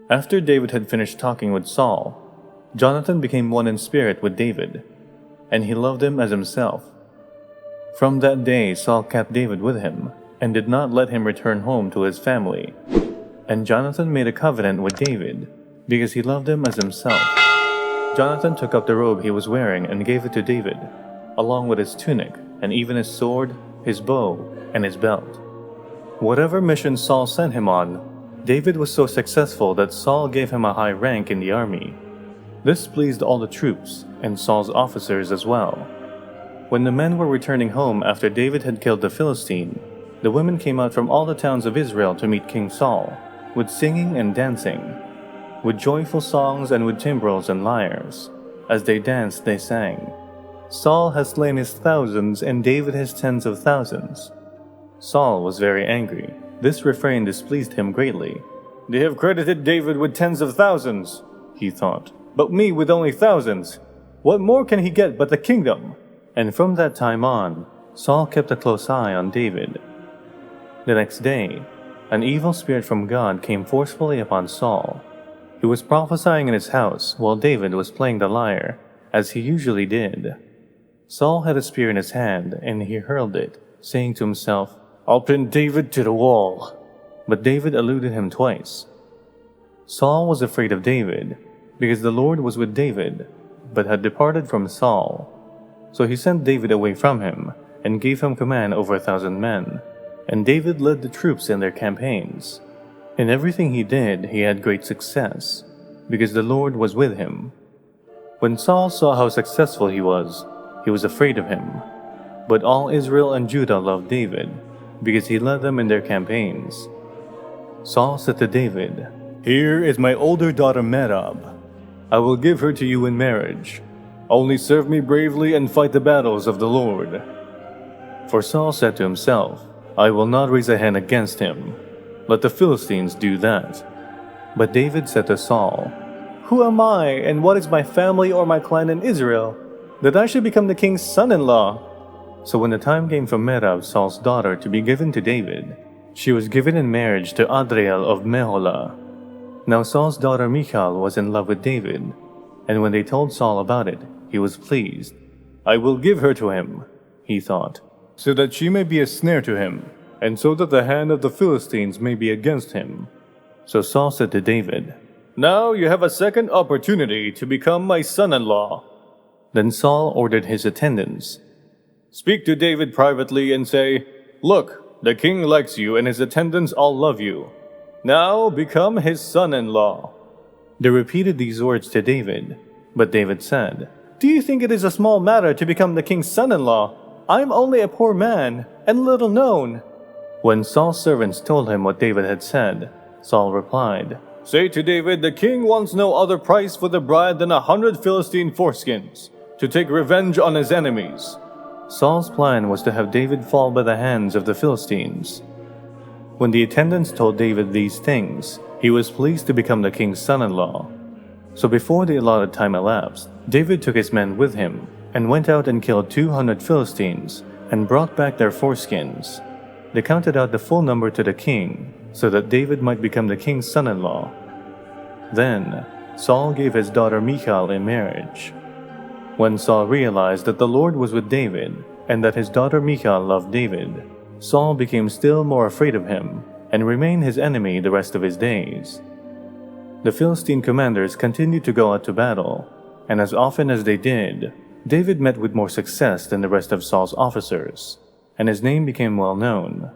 After David had finished talking with Saul, Jonathan became one in spirit with David, and he loved him as himself. From that day Saul kept David with him, and did not let him return home to his family. And Jonathan made a covenant with David, because he loved him as himself. Jonathan took up the robe he was wearing and gave it to David, along with his tunic, and even his sword, his bow, and his belt. Whatever mission Saul sent him on, David was so successful that Saul gave him a high rank in the army. This pleased all the troops, and Saul's officers as well. When the men were returning home after David had killed the Philistine, the women came out from all the towns of Israel to meet King Saul, with singing and dancing, with joyful songs and with timbrels and lyres. As they danced, they sang, "Saul has slain his thousands, and David his tens of thousands." Saul was very angry. This refrain displeased him greatly. "They have credited David with tens of thousands," he thought, "but me with only thousands. What more can he get but the kingdom?" And from that time on, Saul kept a close eye on David. The next day, an evil spirit from God came forcefully upon Saul. He was prophesying in his house while David was playing the lyre, as he usually did. Saul had a spear in his hand, and he hurled it, saying to himself, "I'll pin David to the wall." But David eluded him twice. Saul was afraid of David, because the Lord was with David, but had departed from Saul. So he sent David away from him, and gave him command over 1,000 men. And David led the troops in their campaigns. In everything he did, he had great success, because the Lord was with him. When Saul saw how successful he was afraid of him. But all Israel and Judah loved David, because he led them in their campaigns. Saul said to David, "Here is my older daughter Merab. I will give her to you in marriage. Only serve me bravely and fight the battles of the Lord." For Saul said to himself, "I will not raise a hand against him. Let the Philistines do that." But David said to Saul, "Who am I, and what is my family or my clan in Israel, that I should become the king's son-in-law?" So when the time came for Merab, Saul's daughter, to be given to David, she was given in marriage to Adriel of Meholah. Now Saul's daughter Michal was in love with David, and when they told Saul about it, he was pleased. "I will give her to him," he thought, "so that she may be a snare to him, and so that the hand of the Philistines may be against him." So Saul said to David, "Now you have a second opportunity to become my son-in-law." Then Saul ordered his attendants, "Speak to David privately and say, 'Look, the king likes you and his attendants all love you. Now become his son-in-law.'" They repeated these words to David, but David said, "Do you think it is a small matter to become the king's son-in-law? I am only a poor man, and little known." When Saul's servants told him what David had said, Saul replied, "Say to David, the king wants no other price for the bride than 100 Philistine foreskins, to take revenge on his enemies." Saul's plan was to have David fall by the hands of the Philistines. When the attendants told David these things, he was pleased to become the king's son-in-law. So before the allotted time elapsed, David took his men with him, and went out and killed 200 Philistines, and brought back their foreskins. They counted out the full number to the king, so that David might become the king's son-in-law. Then Saul gave his daughter Michal in marriage. When Saul realized that the Lord was with David, and that his daughter Michal loved David, Saul became still more afraid of him, and remained his enemy the rest of his days. The Philistine commanders continued to go out to battle, and as often as they did, David met with more success than the rest of Saul's officers, and his name became well known.